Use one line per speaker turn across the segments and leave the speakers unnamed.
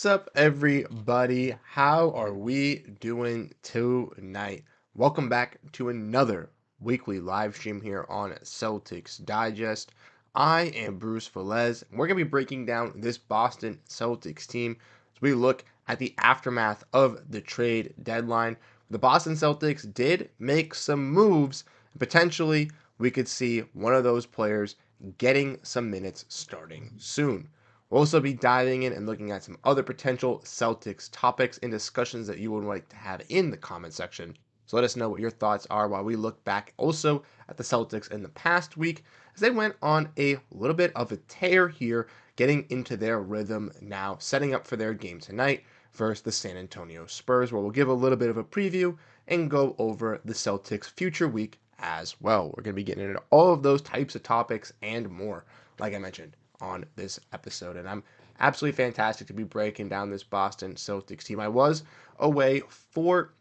What's up, everybody? How are we doing tonight? Welcome back to another weekly live stream here on Celtics Digest. I am Bruce Veliz, and we're going to be breaking down this Boston Celtics team as we look at the aftermath of the trade deadline. The Boston Celtics did make some moves, and potentially we could see one of those players getting some minutes starting soon. We'll also be diving in and looking at some other potential Celtics topics and discussions that you would like to have in the comment section. So let us know what your thoughts are while we look back also at the Celtics in the past week as they went on a little bit of a tear here, getting into their rhythm now, setting up for their game tonight versus the San Antonio Spurs, where we'll give a little bit of a preview and go over the Celtics' future week as well. We're going to be getting into all of those types of topics and more, like I mentioned, on this episode, and I'm absolutely fantastic to be breaking down this Boston Celtics team. I was away for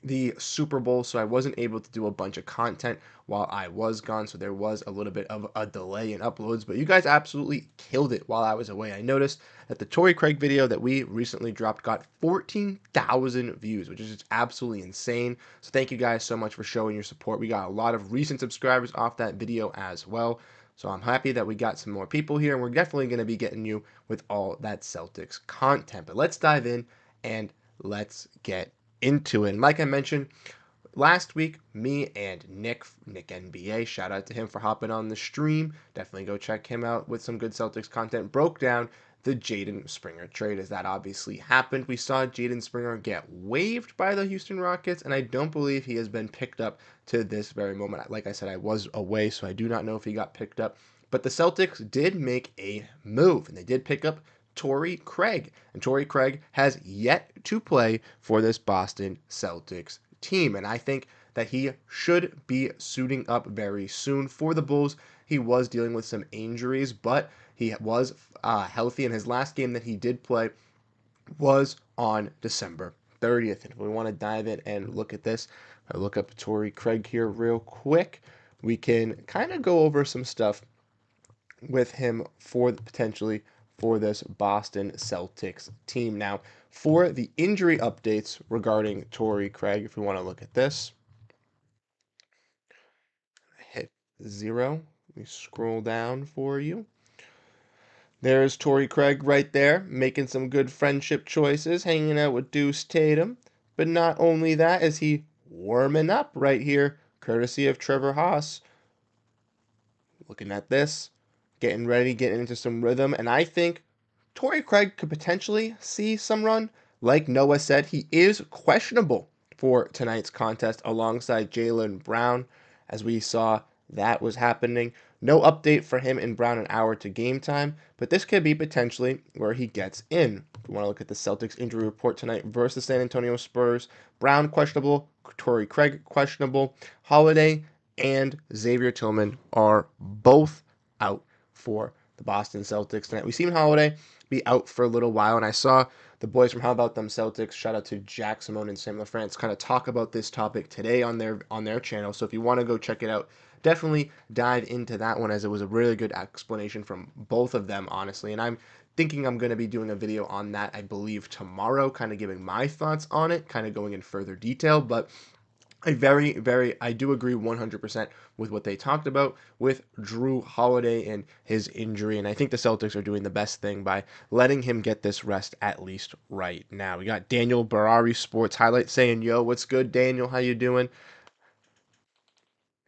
the Super Bowl, so I wasn't able to do a bunch of content while I was gone, so there was a little bit of a delay in uploads, but you guys absolutely killed it while I was away. I noticed that the Torrey Craig video that we recently dropped got 14,000 views, which is just absolutely insane. So thank you guys so much for showing your support. We got a lot of recent subscribers off that video as well. So I'm happy that we got some more people here, and we're definitely going to be getting you with all that Celtics content. But let's dive in and let's get into it. And like I mentioned last week, me and Nick NBA, shout out to him for hopping on the stream. Definitely go check him out with some good Celtics content. Broke down the Jaden Springer trade as that obviously happened. We saw Jaden Springer get waived by the Houston Rockets, and I don't believe he has been picked up to this very moment. Like I said, I was away, so I do not know if he got picked up. But the Celtics did make a move, and they did pick up Torrey Craig. And Torrey Craig has yet to play for this Boston Celtics team. And I think that he should be suiting up very soon for the Bulls. He was dealing with some injuries, but he was healthy, and his last game that he did play was on December 30th. And if we want to dive in and look at this, I look up Torrey Craig here real quick. We can kind of go over some stuff with him for potentially for this Boston Celtics team. Now, for the injury updates regarding Torrey Craig, if we want to look at this, hit 0. Let me scroll down for you. There's Torrey Craig right there, making some good friendship choices, hanging out with Deuce Tatum. But not only that, is he warming up right here, courtesy of Trevor Haas. Looking at this, getting ready, getting into some rhythm, and I think Torrey Craig could potentially see some run. Like Noah said, he is questionable for tonight's contest alongside Jaylen Brown, as we saw that was happening. No update for him and Brown an hour to game time, but this could be potentially where he gets in. If we want to look at the Celtics injury report tonight versus the San Antonio Spurs, Brown questionable, Torrey Craig questionable, Holiday and Xavier Tillman are both out for the Boston Celtics tonight. We've seen Holiday be out for a little while, and I saw the boys from How About Them Celtics, shout out to Jack Simone and Sam LaFrance, kind of talk about this topic today on their channel. So if you want to go check it out, definitely dive into that one, as it was a really good explanation from both of them, honestly. And I'm thinking I'm going to be doing a video on that, I believe, tomorrow, kind of giving my thoughts on it, kind of going in further detail. But I do agree 100% with what they talked about with Jrue Holiday and his injury, and I think the Celtics are doing the best thing by letting him get this rest at least right now. We got Daniel Barari Sports Highlights saying, "Yo, what's good, Daniel? How you doing?"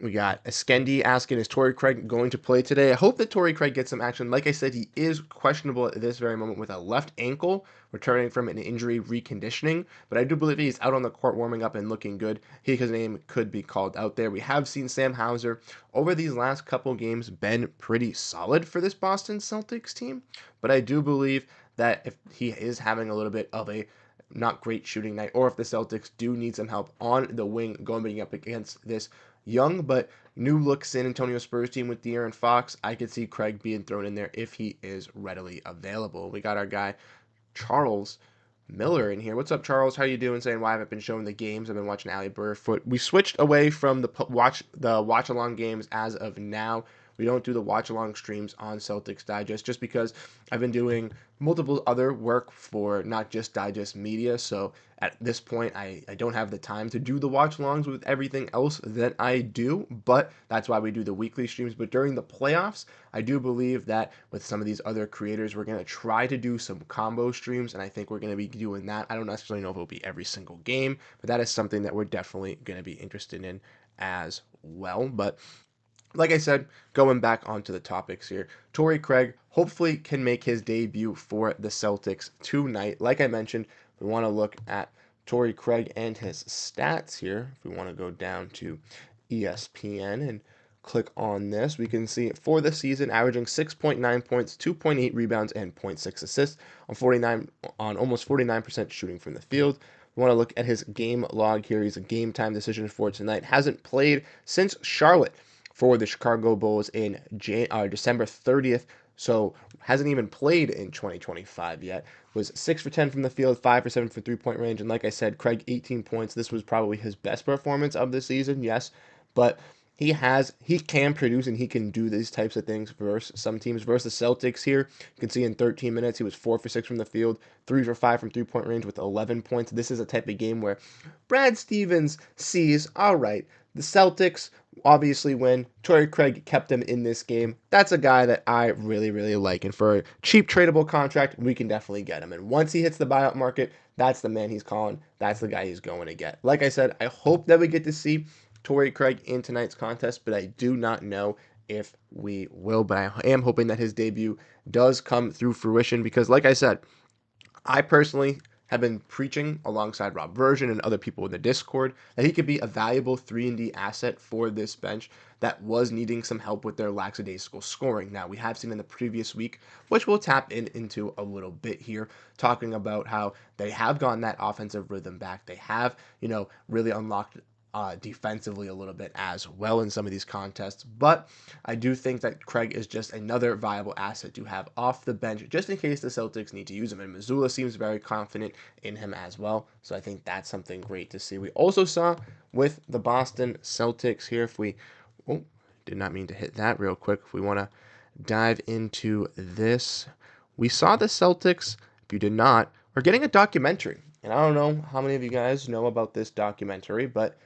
We got Eskendi asking, is Torrey Craig going to play today? I hope that Torrey Craig gets some action. Like I said, he is questionable at this very moment with a left ankle, returning from an injury reconditioning. But I do believe he's out on the court warming up and looking good. His name could be called out there. We have seen Sam Hauser over these last couple games been pretty solid for this Boston Celtics team. But I do believe that if he is having a little bit of a not great shooting night, or if the Celtics do need some help on the wing going up against this young but new look San Antonio Spurs team with De'Aaron Fox, I could see Craig being thrown in there if he is readily available. We got our guy Charles Miller in here. What's up, Charles? How you doing? Saying why I haven't been showing the games. I've been watching Ali Burfoot. We switched away from the watch along games as of now. We don't do the watch along streams on Celtics Digest just because I've been doing multiple other work for not just Digest Media. So at this point, I don't have the time to do the watch alongs with everything else that I do, but that's why we do the weekly streams. But during the playoffs, I do believe that with some of these other creators, we're going to try to do some combo streams, and I think we're going to be doing that. I don't necessarily know if it'll be every single game, but that is something that we're definitely going to be interested in as well. But like I said, going back onto the topics here, Torrey Craig hopefully can make his debut for the Celtics tonight. Like I mentioned, we want to look at Torrey Craig and his stats here. If we want to go down to ESPN and click on this, we can see for the season averaging 6.9 points, 2.8 rebounds, and zero point 0.6 assists on almost 49% shooting from the field. We want to look at his game log here. He's a game time decision for tonight. Hasn't played since Charlotte for the Chicago Bulls in December 30th. So hasn't even played in 2025 yet. Was 6 for 10 from the field, 5 for 7 for 3-point range. And like I said, Craig, 18 points. This was probably his best performance of the season, yes. But he can produce and he can do these types of things versus some teams. Versus the Celtics here, you can see in 13 minutes he was 4 for 6 from the field, 3 for 5 from 3-point range with 11 points. This is a type of game where Brad Stevens sees, all right, the Celtics obviously win. Torrey Craig kept them in this game. That's a guy that I really, really like. And for a cheap tradable contract, we can definitely get him. And once he hits the buyout market, that's the man he's calling. That's the guy he's going to get. Like I said, I hope that we get to see Torrey Craig in tonight's contest, but I do not know if we will. But I am hoping that his debut does come through fruition because, like I said, I personally have been preaching alongside Rob Version and other people in the Discord that he could be a valuable 3-and-D asset for this bench that was needing some help with their lackadaisical scoring. Now, we have seen in the previous week, which we'll tap into a little bit here, talking about how they have gotten that offensive rhythm back. They have, really unlocked defensively a little bit as well in some of these contests. But I do think that Craig is just another viable asset to have off the bench just in case the Celtics need to use him. And Mazzulla seems very confident in him as well. So I think that's something great to see. We also saw with the Boston Celtics here, did not mean to hit that real quick. If we want to dive into this, we saw the Celtics, if you did not, are getting a documentary. And I don't know how many of you guys know about this documentary, but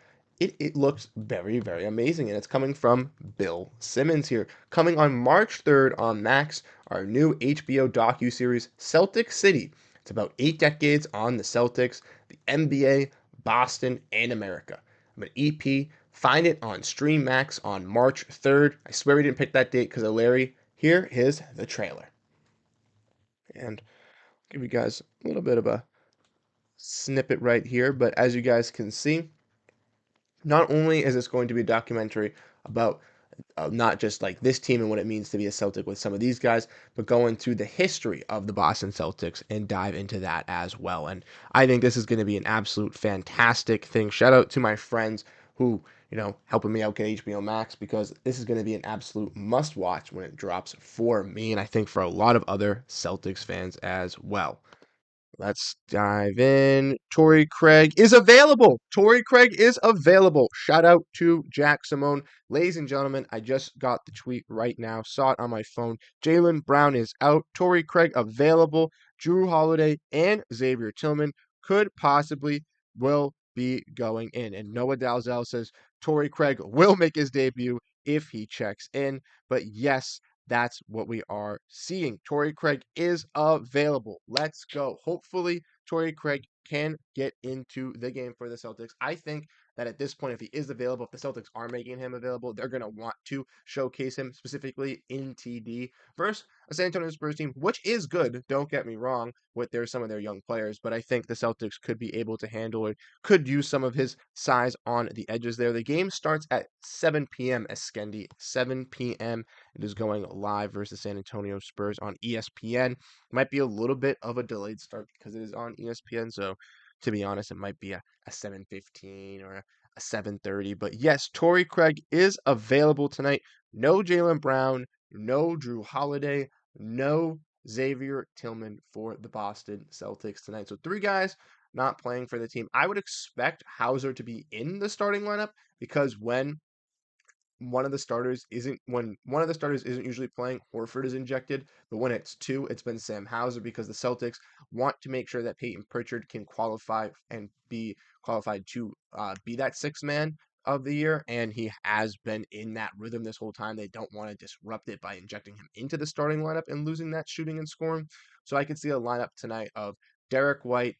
it looks very, very amazing. And it's coming from Bill Simmons here. Coming on March 3rd on Max, our new HBO docuseries, Celtics City. It's about 8 decades on the Celtics, the NBA, Boston, and America. I'm an EP. Find it on Stream Max on March 3rd. I swear we didn't pick that date because of Larry. Here is the trailer. And I'll give you guys a little bit of a snippet right here. But as you guys can see, not only is this going to be a documentary about not just like this team and what it means to be a Celtic with some of these guys, but go into the history of the Boston Celtics and dive into that as well. And I think this is going to be an absolute fantastic thing. Shout out to my friends who, helping me out get HBO Max because this is going to be an absolute must watch when it drops for me. And I think for a lot of other Celtics fans as well. Let's dive in. Torrey Craig is available. Torrey Craig is available. Shout out to Jack Simone. Ladies and gentlemen, I just got the tweet right now. Saw it on my phone. Jaylen Brown is out. Torrey Craig available. Jrue Holiday and Xavier Tillman could possibly will be going in. And Noah Dalzell says Torrey Craig will make his debut if he checks in. But yes, that's what we are seeing. Torrey Craig is available. Let's go. Hopefully, Torrey Craig can get into the game for the Celtics. I think that at this point, if he is available, if the Celtics are making him available, they're going to want to showcase him specifically in TD versus a San Antonio Spurs team, which is good. Don't get me wrong with some of their young players, but I think the Celtics could be able to handle it, could use some of his size on the edges there. The game starts at 7 p.m. Eskendi, 7 p.m. It is going live versus San Antonio Spurs on ESPN. It might be a little bit of a delayed start because it is on ESPN. So, to be honest, it might be a 7:15 or a 7:30. But yes, Torrey Craig is available tonight. No Jaylen Brown, no Jrue Holiday, no Xavier Tillman for the Boston Celtics tonight. So 3 guys not playing for the team. I would expect Hauser to be in the starting lineup because when one of the starters isn't when one of the starters isn't usually playing, Horford is injected, but when it's two, it's been Sam Hauser because the Celtics want to make sure that Peyton Pritchard can qualify and be qualified to be that sixth man of the year, and he has been in that rhythm this whole time. They don't want to disrupt it by injecting him into the starting lineup and losing that shooting and scoring. So I could see a lineup tonight of Derrick White,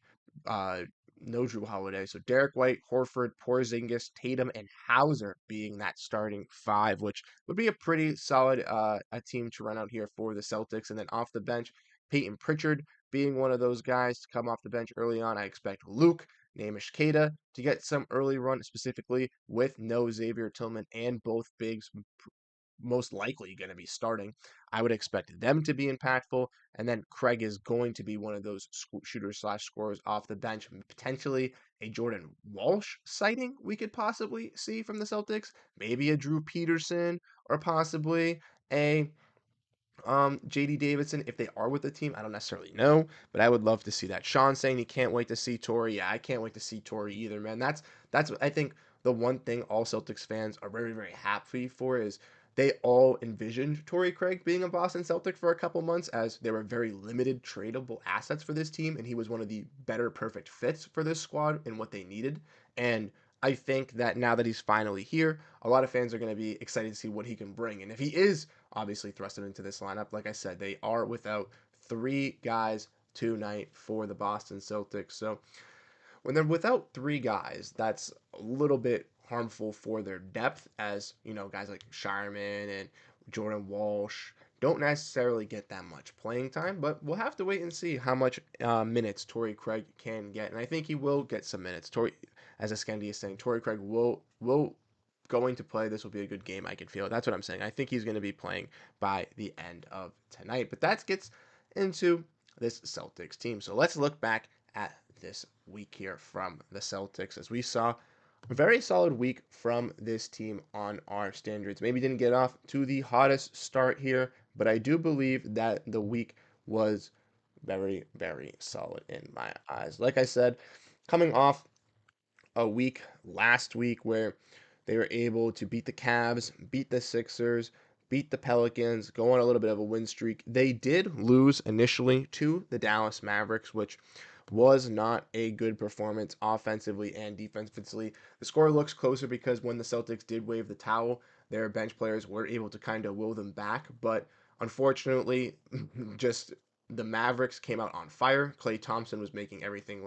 uh, no Jrue Holiday. So Derrick White, Horford, Porziņģis, Tatum, and Hauser being that starting five, which would be a pretty solid a team to run out here for the Celtics. And then off the bench, Peyton Pritchard being one of those guys to come off the bench early on. I expect Luke, Namish Keita to get some early run, specifically with no Xavier Tillman and both bigs most likely going to be starting. I would expect them to be impactful, and then Craig is going to be one of those shooters slash scorers off the bench. Potentially a Jordan Walsh sighting we could possibly see from the Celtics. Maybe a Drew Peterson or possibly a JD Davidson if they are with the team. I don't necessarily know, but I would love to see that. Sean saying he can't wait to see Torrey. Yeah, I can't wait to see Torrey either, man. That's I think the one thing all Celtics fans are very, very happy for is they all envisioned Torrey Craig being a Boston Celtic for a couple months as there were very limited tradable assets for this team, and he was one of the better perfect fits for this squad and what they needed. And I think that now that he's finally here, a lot of fans are going to be excited to see what he can bring. And if he is obviously thrusted into this lineup, like I said, they are without three guys tonight for the Boston Celtics. So when they're without three guys, that's a little bit harmful for their depth, as you know, guys like Shireman and Jordan Walsh don't necessarily get that much playing time, but we'll have to wait and see how much minutes Torrey Craig can get, and I think he will get some minutes. Torrey, as Askendi is saying, Torrey Craig will going to play. This will be a good game. I can feel it. That's what I'm saying. I think he's going to be playing by the end of tonight. But that gets into this Celtics team. So let's look back at this week here from the Celtics as we saw a very solid week from this team on our standards. Maybe didn't get off to the hottest start here, but I do believe that the week was very, very solid in my eyes. Like I said, coming off a week last week where they were able to beat the Cavs, beat the Sixers, beat the Pelicans, go on a little bit of a win streak. They did lose initially to the Dallas Mavericks, which was not a good performance offensively and defensively. The score looks closer because when the Celtics did wave the towel, their bench players were able to kind of will them back, but unfortunately, just the Mavericks came out on fire. Klay Thompson was making everything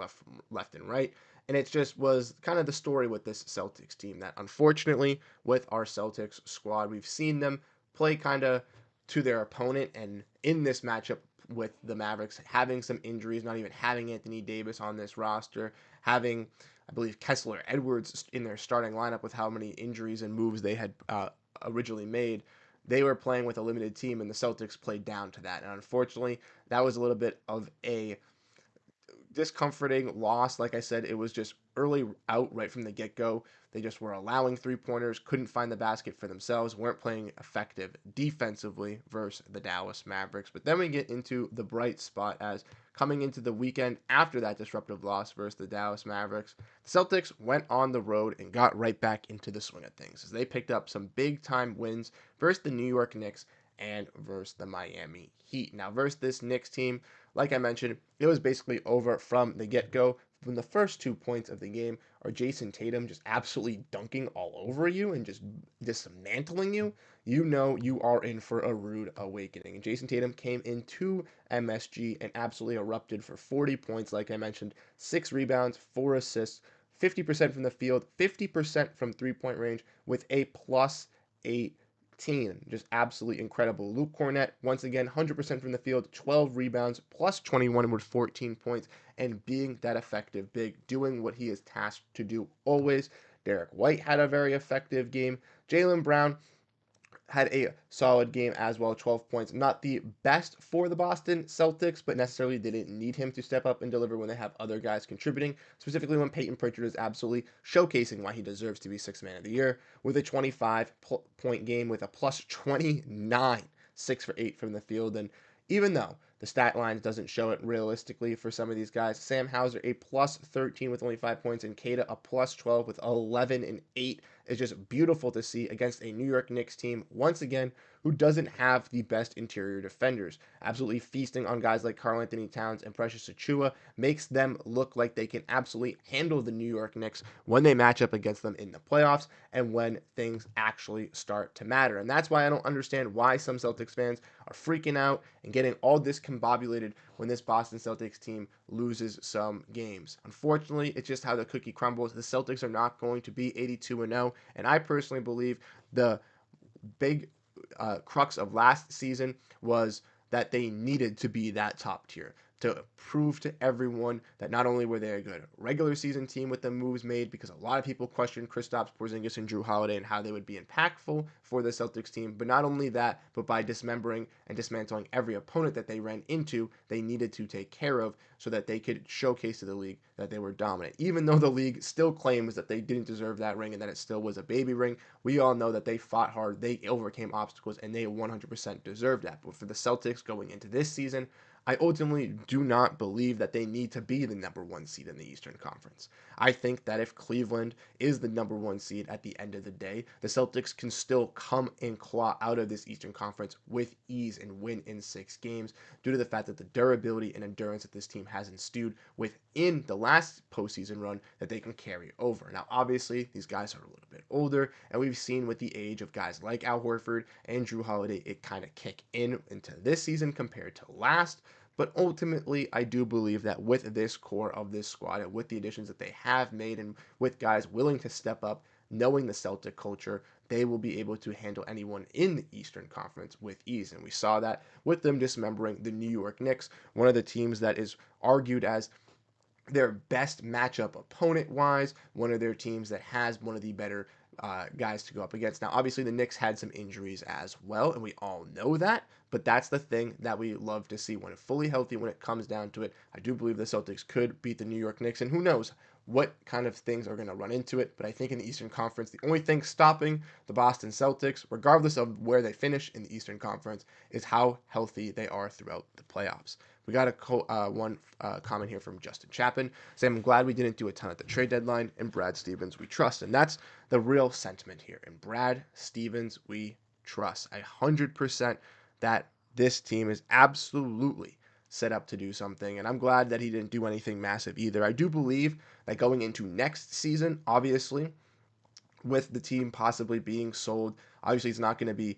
left and right. And it just was kind of the story with this Celtics team that unfortunately, with our Celtics squad, we've seen them play kind of to their opponent. And in this matchup with the Mavericks, having some injuries, not even having Anthony Davis on this roster, having, I believe, Kessler Edwards in their starting lineup with how many injuries and moves they had originally made. They were playing with a limited team, and the Celtics played down to that. And unfortunately, that was a little bit of a discomforting loss. Like I said, it was just early out right from the get go. They just were allowing 3 pointers, couldn't find the basket for themselves, weren't playing effective defensively versus the Dallas Mavericks. But then we get into the bright spot as coming into the weekend after that disruptive loss versus the Dallas Mavericks, the Celtics went on the road and got right back into the swing of things as they picked up some big time wins versus the New York Knicks and versus the Miami Heat. Now, versus this Knicks team, like I mentioned, it was basically over from the get-go. From the first 2 points of the game are Jayson Tatum just absolutely dunking all over you and just dismantling you. You know you are in for a rude awakening. And Jayson Tatum came into MSG and absolutely erupted for 40 points, like I mentioned, 6 rebounds, 4 assists, 50% from the field, 50% from three-point range with a plus 8 just absolutely incredible. Luke Cornett, once again, 100% from the field, 12 rebounds, plus 21 with 14 points, and being that effective big, doing what he is tasked to do always. Derrick White had a very effective game. Jaylen Brown had a solid game as well, 12 points. Not the best for the Boston Celtics, but necessarily they didn't need him to step up and deliver when they have other guys contributing, specifically when Peyton Pritchard is absolutely showcasing why he deserves to be Sixth Man of the Year with a 25-point game with a plus 29, 6 for 8 from the field. And even though the stat lines doesn't show it realistically for some of these guys, Sam Hauser a plus 13 with only 5 points, and Keita a plus 12 with 11 and 8 is just beautiful to see against a New York Knicks team, once again, who doesn't have the best interior defenders. Absolutely feasting on guys like Karl-Anthony Towns and Precious Achiuwa makes them look like they can absolutely handle the New York Knicks when they match up against them in the playoffs and when things actually start to matter. And that's why I don't understand why some Celtics fans are freaking out and getting all discombobulated when this Boston Celtics team loses some games. Unfortunately, it's just how the cookie crumbles. The Celtics are not going to be 82-0, and I personally believe the big crux of last season was that they needed to be that top tier to prove to everyone that not only were they a good regular season team with the moves made, because a lot of people questioned Kristaps Porziņģis and Jrue Holiday and how they would be impactful for the Celtics team, but not only that, but by dismembering and dismantling every opponent that they ran into, they needed to take care of so that they could showcase to the league that they were dominant. Even though the league still claims that they didn't deserve that ring and that it still was a baby ring, we all know that they fought hard, they overcame obstacles, and they 100% deserved that. But for the Celtics going into this season, I ultimately do not believe that they need to be the number one seed in the Eastern Conference. I think that if Cleveland is the number one seed at the end of the day, the Celtics can still come and claw out of this Eastern Conference with ease and win in 6 games due to the fact that the durability and endurance that this team has instilled within the last postseason run that they can carry over. Now, obviously, these guys are a little bit older, and we've seen with the age of guys like Al Horford and Jrue Holiday, it kind of kick into this season compared to last. But ultimately, I do believe that with this core of this squad and with the additions that they have made and with guys willing to step up, knowing the Celtic culture, they will be able to handle anyone in the Eastern Conference with ease. And we saw that with them dismembering the New York Knicks, one of the teams that is argued as their best matchup opponent wise, one of their teams that has one of the better guys to go up against. Now, obviously, the Knicks had some injuries as well, and we all know that, but that's the thing that we love to see. When it's fully healthy, when it comes down to it, I do believe the Celtics could beat the New York Knicks, and who knows what kind of things are going to run into it. But I think in the Eastern Conference, the only thing stopping the Boston Celtics, regardless of where they finish in the Eastern Conference, is how healthy they are throughout the playoffs. We got one comment here from Justin Chapin saying, I'm glad we didn't do a ton at the trade deadline. And Brad Stevens, we trust. And that's the real sentiment here. And Brad Stevens, we trust 100% that this team is absolutely set up to do something. And I'm glad that he didn't do anything massive either. I do believe that going into next season, obviously, with the team possibly being sold, obviously it's not going to be,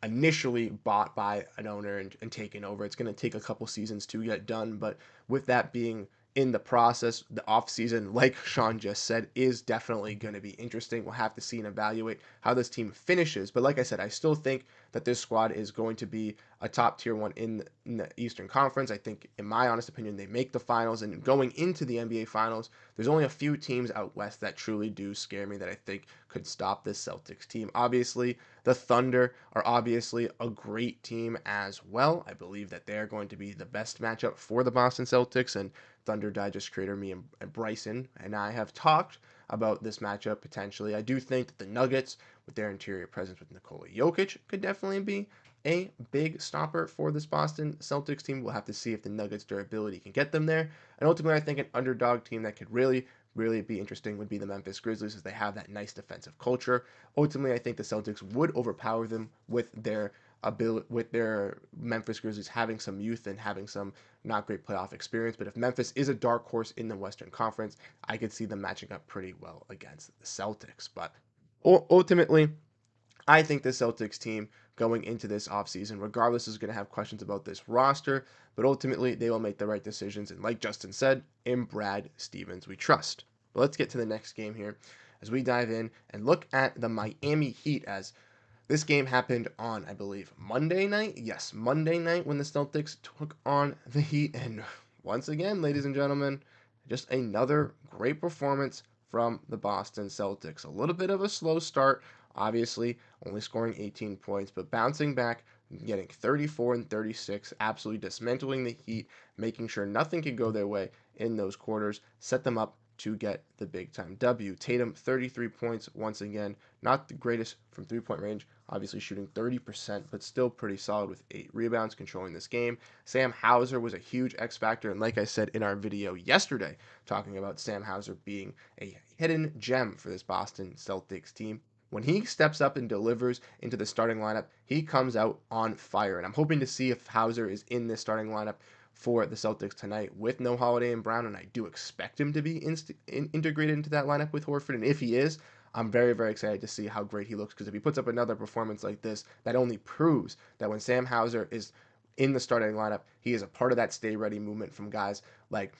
initially bought by an owner and taken over. It's going to take a couple seasons to get done. But with that being in the process, the offseason, like Sean just said, is definitely going to be interesting. We'll have to see and evaluate how this team finishes. But like I said, I still think that this squad is going to be a top tier one in the Eastern Conference. I think, in my honest opinion, they make the finals. And going into the NBA Finals, there's only a few teams out west that truly do scare me that I think could stop this Celtics team. Obviously, the Thunder are obviously a great team as well. I believe that they're going to be the best matchup for the Boston Celtics, and Thunder Digest creator me and Bryson and I have talked about this matchup potentially. I do think that the Nuggets, with their interior presence with Nikola Jokic, could definitely be a big stopper for this Boston Celtics team. We'll have to see if the Nuggets' durability can get them there. And ultimately, I think an underdog team that could really be interesting would be the Memphis Grizzlies, as they have that nice defensive culture. Ultimately, I think the Celtics would overpower them with their Memphis Grizzlies having some youth and having some not great playoff experience. But if Memphis is a dark horse in the Western Conference, I could see them matching up pretty well against the Celtics. But ultimately, I think the Celtics team going into this offseason, regardless, is going to have questions about this roster, but ultimately they will make the right decisions. And like Justin said, in Brad Stevens, we trust. But let's get to the next game here as we dive in and look at the Miami Heat, as this game happened on, I believe, Monday night. Yes, Monday night when the Celtics took on the Heat. And once again, ladies and gentlemen, just another great performance from the Boston Celtics. A little bit of a slow start, obviously, only scoring 18 points, but bouncing back, getting 34 and 36, absolutely dismantling the Heat, making sure nothing could go their way in those quarters, set them up to get the big time W. Tatum, 33 points once again, Not the greatest from three-point range, obviously shooting 30%, but still pretty solid with 8 rebounds, controlling this game. Sam Hauser was a huge X factor, and like I said in our video yesterday, talking about Sam Hauser being a hidden gem for this Boston Celtics team. When he steps up and delivers into the starting lineup, he comes out on fire. And I'm hoping to see if Hauser is in this starting lineup for the Celtics tonight with no Holiday and Brown, and I do expect him to be integrated into that lineup with Horford. And if he is, I'm very, very excited to see how great he looks, because if he puts up another performance like this, that only proves that when Sam Hauser is in the starting lineup, he is a part of that stay ready movement from guys like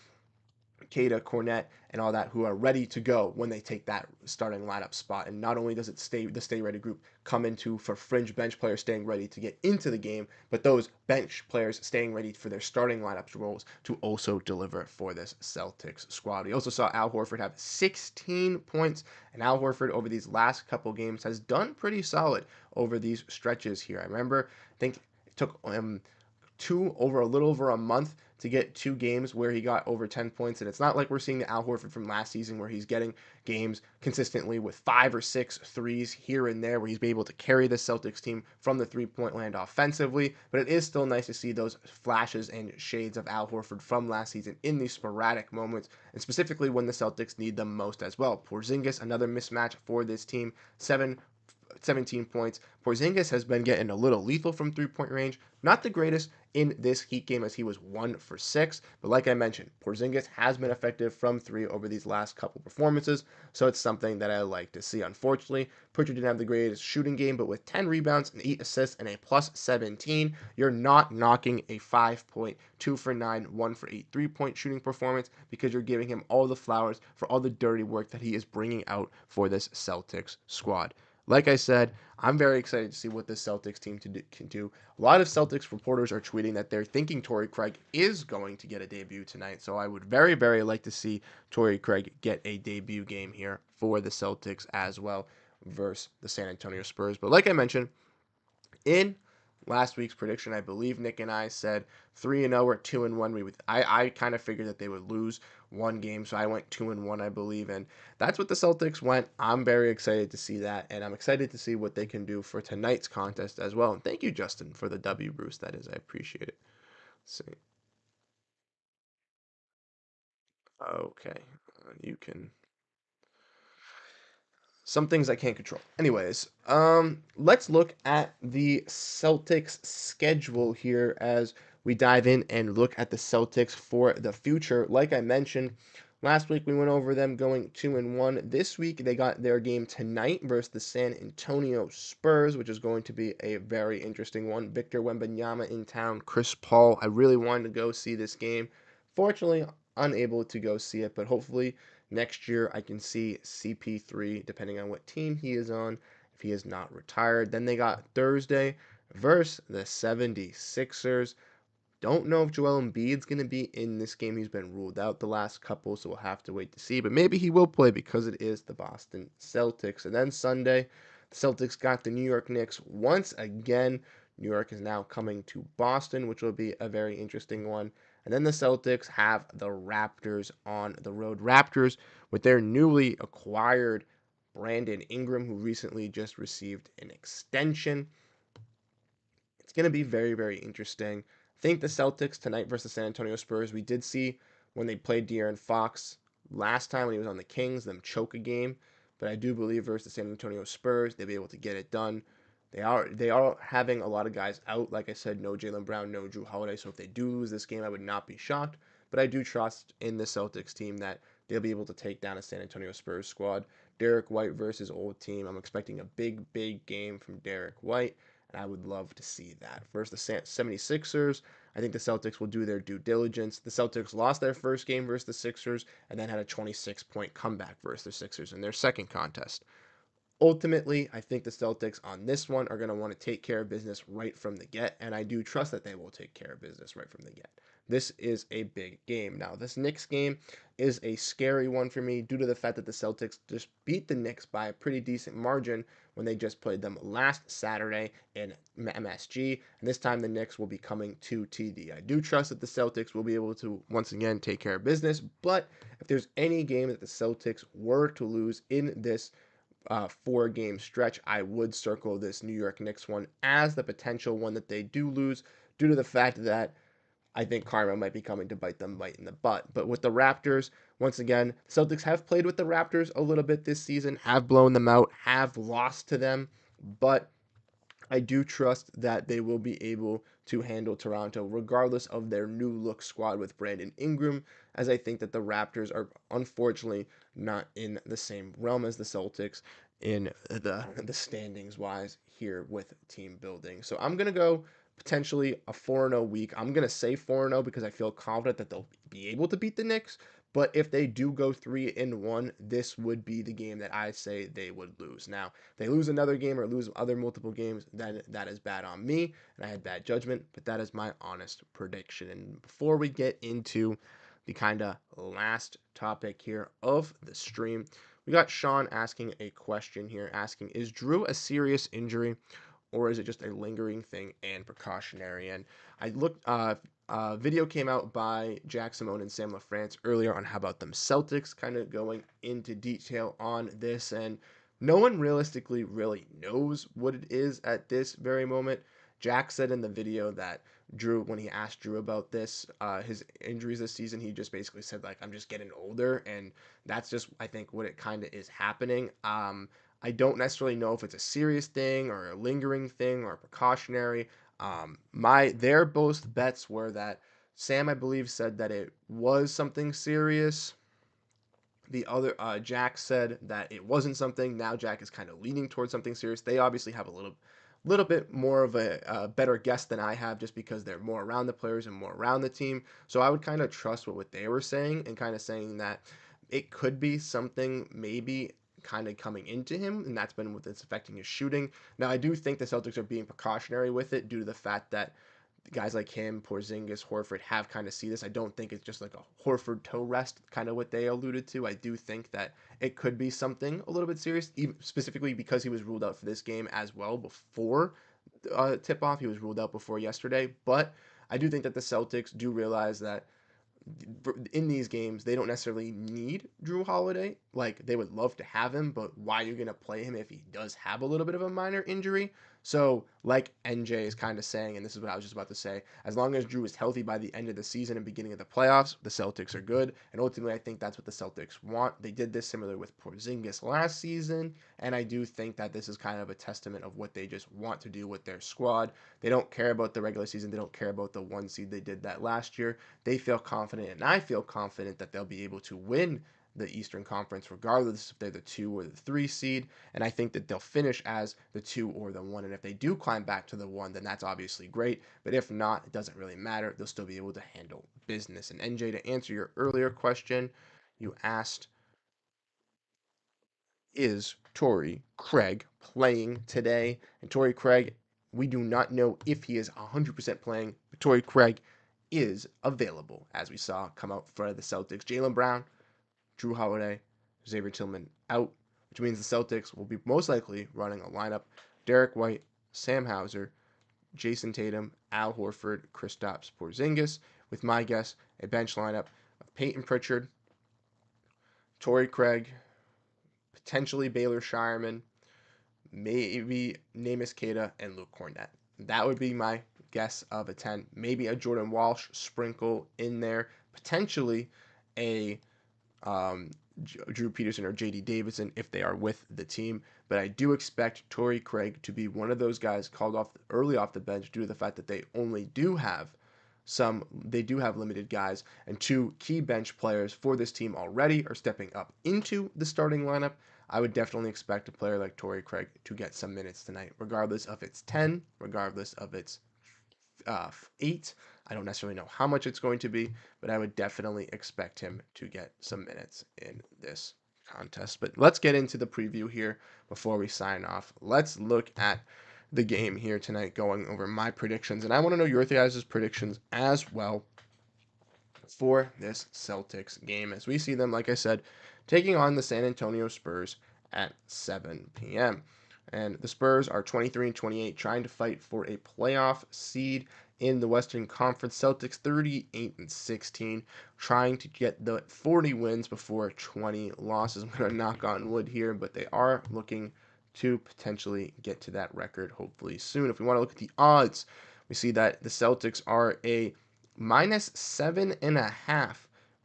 Kata, Cornette, and all that, who are ready to go when they take that starting lineup spot. And not only does it the stay ready group come into for fringe bench players staying ready to get into the game, but those bench players staying ready for their starting lineups roles to also deliver for this Celtics squad. We also saw Al Horford have 16 points, and Al Horford over these last couple games has done pretty solid over these stretches here. I remember, I think it took a little over a month to get 2 games where he got over 10 points. And it's not like we're seeing the Al Horford from last season where he's getting games consistently with 5 or 6 threes here and there, where he's been able to carry the Celtics team from the three-point land offensively. But it is still nice to see those flashes and shades of Al Horford from last season in these sporadic moments, and specifically when the Celtics need them most as well. Porziņģis, another mismatch for this team, 17 points. Porzingis has been getting a little lethal from three-point range. Not the greatest in this Heat game, as he was 1 for 6. But like I mentioned, Porzingis has been effective from 3 over these last couple performances, so it's something that I like to see. Unfortunately, Pritchard didn't have the greatest shooting game, but with 10 rebounds and 8 assists and a plus 17, you're not knocking a 5-point, 2 for 9, 1 for 8 3-point shooting performance, because you're giving him all the flowers for all the dirty work that he is bringing out for this Celtics squad. Like I said, I'm very excited to see what this Celtics team can do. A lot of Celtics reporters are tweeting that they're thinking Torrey Craig is going to get a debut tonight. So I would very, very like to see Torrey Craig get a debut game here for the Celtics as well versus the San Antonio Spurs. But like I mentioned, in last week's prediction, I believe Nick and I said 3-0 or 2-1. I kind of figured that they would lose one game, so I went 2-1, I believe, and that's what the Celtics went. I'm very excited to see that, and I'm excited to see what they can do for tonight's contest as well. And thank you, Justin, for the W, Bruce. That is, I appreciate it. Let's see. Okay, you can. Some things I can't control. Anyways, let's look at the Celtics schedule here as we dive in and look at the Celtics for the future. Like I mentioned, last week we went over them going 2-1. This week they got their game tonight versus the San Antonio Spurs, which is going to be a very interesting one. Victor Wembanyama in town, Chris Paul. I really wanted to go see this game. Fortunately, unable to go see it, but hopefully next year I can see CP3, depending on what team he is on, if he is not retired. Then they got Thursday versus the 76ers. Don't know if Joel Embiid's going to be in this game. He's been ruled out the last couple, so we'll have to wait to see. But maybe he will play, because it is the Boston Celtics. And then Sunday, the Celtics got the New York Knicks once again. New York is now coming to Boston, which will be a very interesting one. And then the Celtics have the Raptors on the road. Raptors with their newly acquired Brandon Ingram, who recently just received an extension. It's going to be very, very interesting. I think the Celtics tonight versus San Antonio Spurs, we did see when they played De'Aaron Fox last time when he was on the Kings, them choke a game. But I do believe versus the San Antonio Spurs, they'll be able to get it done. They are having a lot of guys out. Like I said, no Jaylen Brown, no Jrue Holiday. So if they do lose this game, I would not be shocked. But I do trust in the Celtics team that they'll be able to take down a San Antonio Spurs squad. Derrick White versus old team. I'm expecting a big, big game from Derrick White, and I would love to see that. Versus the 76ers, I think the Celtics will do their due diligence. The Celtics lost their first game versus the Sixers and then had a 26-point comeback versus the Sixers in their second contest. Ultimately, I think the Celtics on this one are going to want to take care of business right from the get, and I do trust that they will take care of business right from the get. This is a big game. Now, this Knicks game is a scary one for me due to the fact that the Celtics just beat the Knicks by a pretty decent margin when they just played them last Saturday in MSG, and this time the Knicks will be coming to TD. I do trust that the Celtics will be able to once again take care of business, but if there's any game that the Celtics were to lose in this 4-game stretch, I would circle this New York Knicks one as the potential one that they do lose due to the fact that I think karma might be coming to bite them right in the butt. But with the Raptors, once again, Celtics have played with the Raptors a little bit this season, have blown them out, have lost to them, but I do trust that they will be able to handle Toronto regardless of their new look squad with Brandon Ingram, as I think that the Raptors are unfortunately not in the same realm as the Celtics in the standings wise here with team building. So I'm gonna go potentially a 4-0 week. I'm gonna say 4-0 because I feel confident that they'll be able to beat the Knicks. But if they do go 3-1, this would be the game that I say they would lose. Now, they lose another game or lose other multiple games, then that is bad on me, and I had bad judgment, but that is my honest prediction. And before we get into the kind of last topic here of the stream, we got Sean asking a question here, asking, is Jrue a serious injury, or is it just a lingering thing and precautionary? And I looked, video came out by Jack Simone and Sam LaFrance earlier on how about them Celtics, kind of going into detail on this, and no one realistically really knows what it is at this very moment. Jack said in the video that Jrue, when he asked Jrue about this, his injuries this season, he just basically said, like, I'm just getting older, and that's just, I think, what it kind of is happening. I don't necessarily know if it's a serious thing or a lingering thing or a precautionary. Their both bets were that Sam, I believe, said that it was something serious. The other Jack said that it wasn't something. Now Jack is kind of leaning towards something serious. They obviously have a little bit more of a better guess than I have, just because they're more around the players and more around the team. So I would kind of trust what they were saying, and kind of saying that it could be something maybe kind of coming into him, and that's been what's affecting his shooting. Now I do think the Celtics are being precautionary with it due to the fact that guys like him, Porzingis, Horford have kind of see this. I don't think it's just like a Horford toe rest, kind of what they alluded to. I do think that it could be something a little bit serious, even specifically because he was ruled out for this game as well before tip off. He was ruled out before yesterday, but I do think that the Celtics do realize that in these games, they don't necessarily need Jrue Holiday. Like, they would love to have him, but why are you going to play him if he does have a little bit of a minor injury? So, like NJ is kind of saying, and this is what I was just about to say, as long as Jrue is healthy by the end of the season and beginning of the playoffs, the Celtics are good. And ultimately, I think that's what the Celtics want. They did this similar with Porzingis last season, and I do think that this is kind of a testament of what they just want to do with their squad. They don't care about the regular season. They don't care about the 1 seed. They did that last year. They feel confident, and I feel confident that they'll be able to win the Eastern Conference, regardless if they're the 2 or the 3 seed. And I think that they'll finish as the 2 or the 1. And if they do climb back to the 1, then that's obviously great. But if not, it doesn't really matter. They'll still be able to handle business. And NJ, to answer your earlier question, you asked, is Torrey Craig playing today? And Torrey Craig, we do not know if he is 100% playing, but Torrey Craig is available, as we saw come out for the Celtics. Jaylen Brown, Jrue Holiday, Xavier Tillman out, which means the Celtics will be most likely running a lineup: Derrick White, Sam Hauser, Jayson Tatum, Al Horford, Kristaps Porziņģis, with my guess a bench lineup of Peyton Pritchard, Torrey Craig, potentially Baylor Shireman, maybe Namus Keita, and Luke Kornet. That would be my guess of a 10. Maybe a Jordan Walsh sprinkle in there. Potentially a Drew Peterson or JD Davidson if they are with the team. But I do expect Torrey Craig to be one of those guys called off early off the bench due to the fact that they do have limited guys, and 2 key bench players for this team already are stepping up into the starting lineup. I would definitely expect a player like Torrey Craig to get some minutes tonight, regardless of its 10, regardless of its 8. I don't necessarily know how much it's going to be, but I would definitely expect him to get some minutes in this contest. But let's get into the preview here before we sign off. Let's look at the game here tonight, going over my predictions, and I want to know your guys' predictions as well for this Celtics game as we see them, like I said, taking on the San Antonio Spurs at 7 p.m. And the Spurs are 23-28, trying to fight for a playoff seed in the Western Conference. Celtics 38-16, trying to get the 40 wins before 20 losses. I'm going to knock on wood here, but they are looking to potentially get to that record hopefully soon. If we want to look at the odds, we see that the Celtics are a -7.5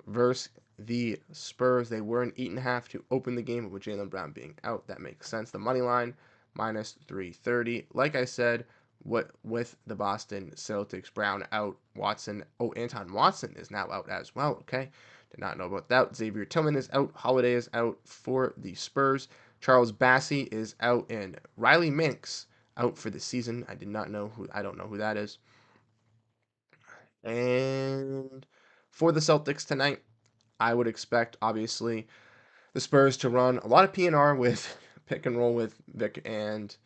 versus the Spurs. They were an 8.5 to open the game, but with Jaylen Brown being out, that makes sense. The money line -330. Like I said, what with the Boston Celtics, Brown out, Watson. Oh, Anton Watson is now out as well. Okay, did not know about that. Xavier Tillman is out. Holiday is out for the Spurs. Charles Bassey is out, and Riley Minks out for the season. I did not know who. I don't know who that is. And for the Celtics tonight, I would expect obviously the Spurs to run a lot of PNR with pick and roll with Vic and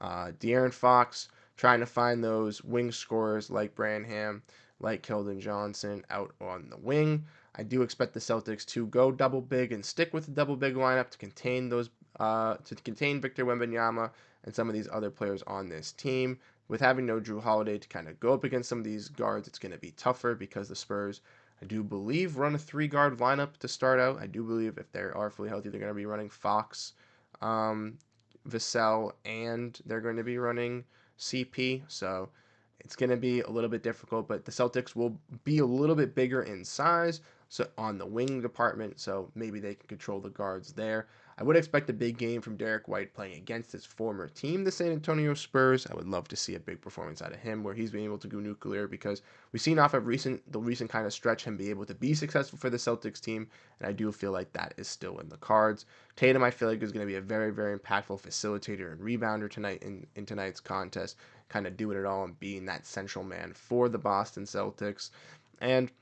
De'Aaron Fox, trying to find those wing scorers like Branham, like Keldon Johnson out on the wing. I do expect the Celtics to go double big and stick with the double big lineup to contain those to contain Victor Wembanyama and some of these other players on this team. With having no Jrue Holiday to kind of go up against some of these guards, it's going to be tougher because the Spurs, I do believe, run a three-guard lineup to start out. I do believe if they are fully healthy, they're going to be running Fox, Vassell, and they're going to be running CP. So it's going to be a little bit difficult, but the Celtics will be a little bit bigger in size, so on the wing department, so maybe they can control the guards there. I would expect a big game from Derrick White playing against his former team, the San Antonio Spurs. I would love to see a big performance out of him where he's been able to go nuclear, because we've seen off of the recent kind of stretch him be able to be successful for the Celtics team, and I do feel like that is still in the cards. Tatum, I feel like, is going to be a very, very impactful facilitator and rebounder tonight in tonight's contest, kind of doing it all and being that central man for the Boston Celtics. And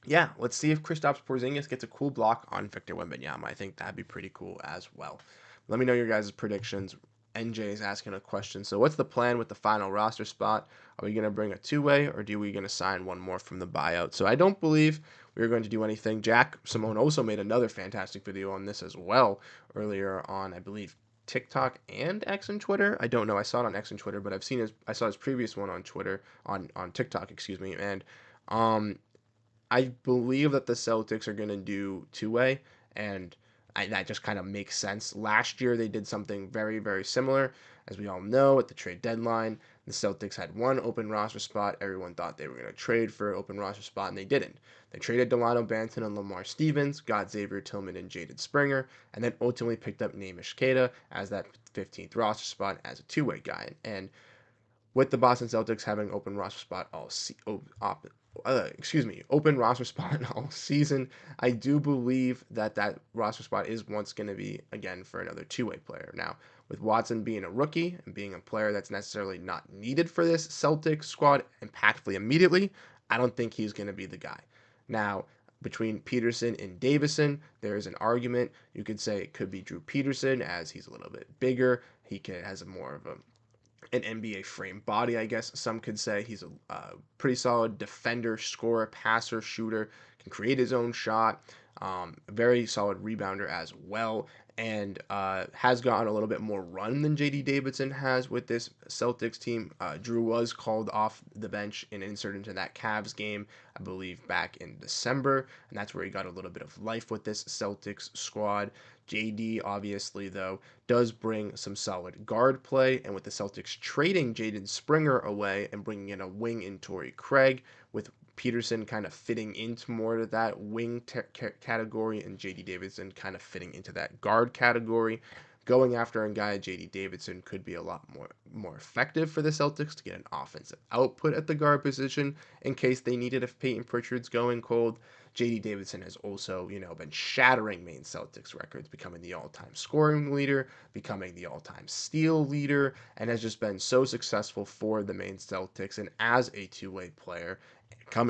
yeah, let's see if Kristaps Porziņģis gets a cool block on Victor Wembanyama. I think that'd be pretty cool as well. Let me know your guys' predictions. NJ is asking a question. So what's the plan with the final roster spot? Are we going to bring a two-way, or are we going to sign one more from the buyout? So I don't believe we're going to do anything. Jack Simone also made another fantastic video on this as well earlier on, I believe, TikTok and X and Twitter. I don't know. I saw it on X and Twitter, but I saw his previous one on Twitter, on TikTok, excuse me. And I believe that the Celtics are going to do two-way, and that just kind of makes sense. Last year, they did something very, very similar. As we all know, at the trade deadline, the Celtics had one open roster spot. Everyone thought they were going to trade for an open roster spot, and they didn't. They traded Delano Banton and Lamar Stevens, got Xavier Tillman and Jaden Springer, and then ultimately picked up Namish Keita as that 15th roster spot as a two-way guy. And with the Boston Celtics having open roster spot open roster spot all season, I do believe that roster spot is once going to be again for another two-way player. Now, with Watson being a rookie and being a player that's necessarily not needed for this Celtics squad impactfully immediately, I don't think he's going to be the guy. Now, between Peterson and Davison, there is an argument. You could say it could be Drew Peterson, as he's a little bit bigger. He has a more of an NBA frame body, I guess some could say. He's a pretty solid defender, scorer, passer, shooter, can create his own shot, very solid rebounder as well, and has gotten a little bit more run than JD Davidson has with this Celtics team. Jrue was called off the bench and inserted into that Cavs game, I believe, back in December, and that's where he got a little bit of life with this Celtics squad. JD, obviously, though, does bring some solid guard play, and with the Celtics trading Jaden Springer away and bringing in a wing in Torrey Craig, with Peterson kind of fitting into more of that wing category and JD Davidson kind of fitting into that guard category, going after a guy, JD Davidson, could be a lot more effective for the Celtics to get an offensive output at the guard position in case they needed if Peyton Pritchard's going cold. JD Davidson has also, been shattering Maine Celtics records, becoming the all-time scoring leader, becoming the all-time steal leader, and has just been so successful for the Maine Celtics and as a two-way player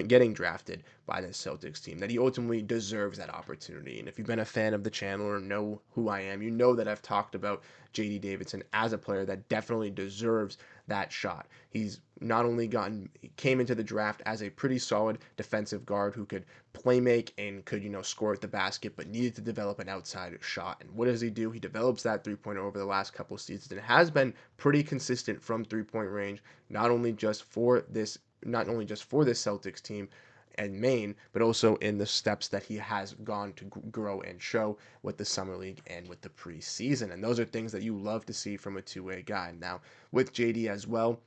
getting drafted by the Celtics team, that he ultimately deserves that opportunity. And if you've been a fan of the channel or know who I am, you know that I've talked about JD Davidson as a player that definitely deserves that shot. He's not only came into the draft as a pretty solid defensive guard who could play make and could, score at the basket, but needed to develop an outside shot. And what does he do? He develops that three-pointer over the last couple of seasons and has been pretty consistent from three-point range, not only just for this not only just for this Celtics team and Maine, but also in the steps that he has gone to grow and show with the Summer League and with the preseason. And those are things that you love to see from a two-way guy. Now, with JD as well,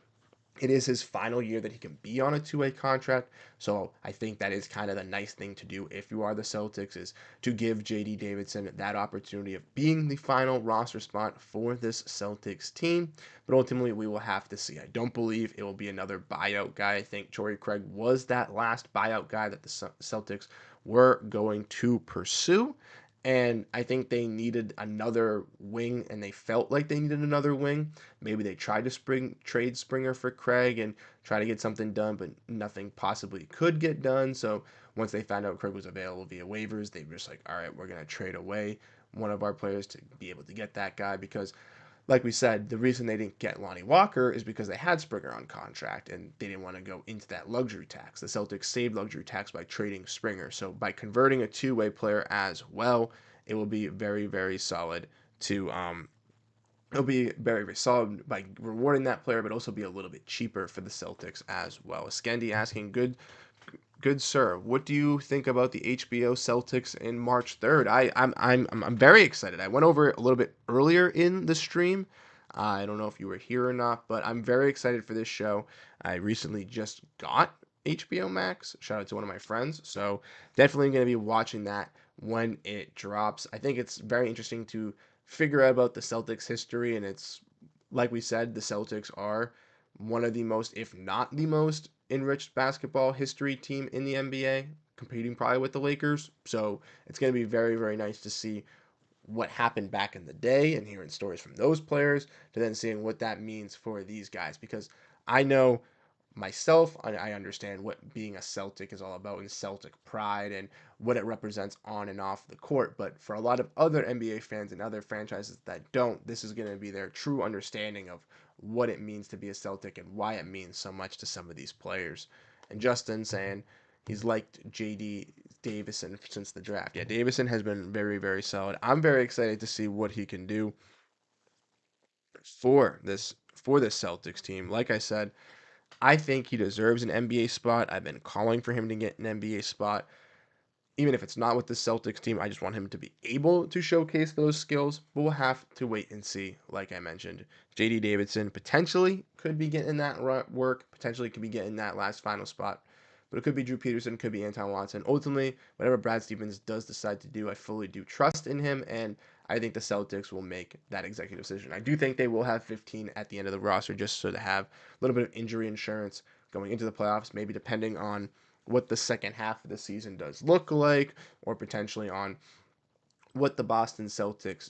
it is his final year that he can be on a two-way contract. So I think that is kind of the nice thing to do if you are the Celtics, is to give JD Davidson that opportunity of being the final roster spot for this Celtics team. But ultimately, we will have to see. I don't believe it will be another buyout guy. I think Torrey Craig was that last buyout guy that the Celtics were going to pursue. And I think they needed another wing, and they felt like they needed another wing. Maybe they tried to trade Springer for Craig and try to get something done, but nothing possibly could get done. So once they found out Craig was available via waivers, they were just like, all right, we're going to trade away one of our players to be able to get that guy. Because, like we said, the reason they didn't get Lonnie Walker is because they had Springer on contract and they didn't want to go into that luxury tax. The Celtics saved luxury tax by trading Springer. So by converting a two-way player as well, it will be very, very solid to it'll be very, very solid by rewarding that player, but also be a little bit cheaper for the Celtics as well. Skendi asking, good sir, what do you think about the HBO Celtics in March 3rd? I'm very excited. I went over it a little bit earlier in the stream. I don't know if you were here or not, but I'm very excited for this show. I recently just got HBO Max. Shout out to one of my friends. So definitely going to be watching that when it drops. I think it's very interesting to figure out about the Celtics history, and it's like we said, the Celtics are one of the most, if not the most, enriched basketball history team in the NBA, competing probably with the Lakers. So it's going to be very, very nice to see what happened back in the day and hearing stories from those players to then seeing what that means for these guys. Because I know myself, I understand what being a Celtic is all about and Celtic pride and what it represents on and off the court. But for a lot of other NBA fans and other franchises that don't, this is going to be their true understanding of what it means to be a Celtic and why it means so much to some of these players. And Justin saying he's liked JD Davison since the draft. Yeah, Davison has been very, very solid. I'm very excited to see what he can do for this Celtics team. Like I said, I think he deserves an NBA spot. I've been calling for him to get an NBA spot. Even if it's not with the Celtics team, I just want him to be able to showcase those skills. But we'll have to wait and see. Like I mentioned, JD Davidson potentially could be getting that work, potentially could be getting that last final spot. But it could be Drew Peterson, could be Anton Watson. Ultimately, whatever Brad Stevens does decide to do, I fully do trust in him, and I think the Celtics will make that executive decision. I do think they will have 15 at the end of the roster just so to have a little bit of injury insurance going into the playoffs, maybe depending on what the second half of the season does look like, or potentially on what the Boston Celtics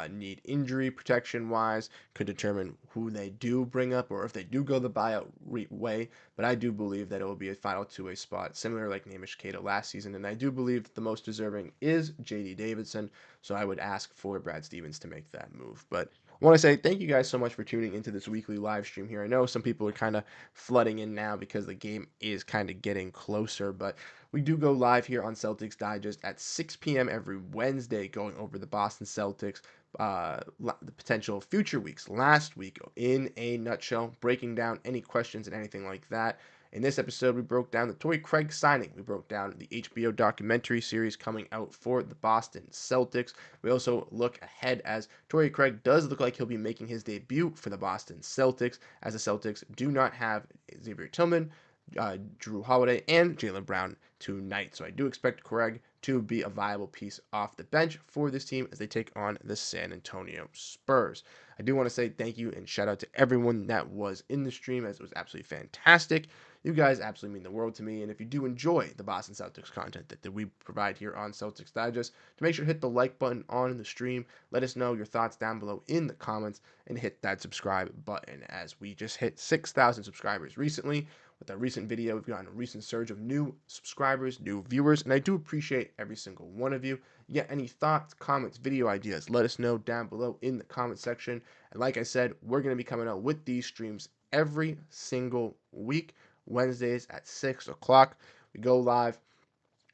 need injury protection wise, could determine who they do bring up or if they do go the buyout way. But I do believe that it will be a final two-way spot, similar like Namish Cato last season. And I do believe that the most deserving is JD Davidson. So I would ask for Brad Stevens to make that move. But I want to say thank you guys so much for tuning into this weekly live stream here. I know some people are kind of flooding in now because the game is kind of getting closer, but we do go live here on Celtics Digest at 6 p.m. every Wednesday, going over the Boston Celtics, the potential future weeks. Last week, in a nutshell, breaking down any questions and anything like that. In this episode, we broke down the Torrey Craig signing. We broke down the HBO documentary series coming out for the Boston Celtics. We also look ahead as Torrey Craig does look like he'll be making his debut for the Boston Celtics, as the Celtics do not have Xavier Tillman, Jrue Holiday, and Jaylen Brown tonight. So I do expect Craig to be a viable piece off the bench for this team as they take on the San Antonio Spurs. I do want to say thank you and shout out to everyone that was in the stream, as it was absolutely fantastic. You guys absolutely mean the world to me. And if you do enjoy the Boston Celtics content that we provide here on Celtics Digest, to make sure to hit the like button on the stream. Let us know your thoughts down below in the comments and hit that subscribe button, as we just hit 6,000 subscribers recently. With our recent video, we've gotten a recent surge of new subscribers, new viewers, and I do appreciate every single one of you. You got any thoughts, comments, video ideas, let us know down below in the comment section. And like I said, we're going to be coming out with these streams every single week, Wednesdays at 6 o'clock. We go live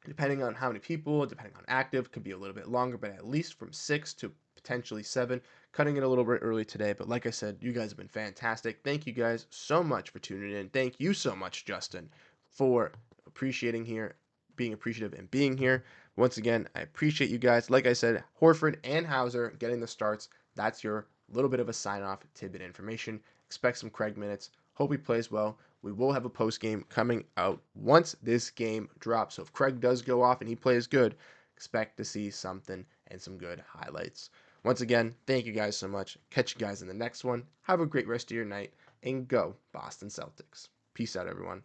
depending on how many people, depending on active, could be a little bit longer, but at least from 6 to potentially 7, Cutting it a little bit early today, but like I said, you guys have been fantastic. Thank you guys so much for tuning in. Thank you so much, Justin, for being appreciative and being here. Once again, I appreciate you guys. Like I said, Horford and Hauser getting the starts. That's your little bit of a sign-off tidbit information. Expect some Craig minutes. Hope he plays well. We will have a post game coming out once this game drops. So if Craig does go off and he plays good, expect to see something and some good highlights. Once again, thank you guys so much. Catch you guys in the next one. Have a great rest of your night and go Boston Celtics. Peace out, everyone.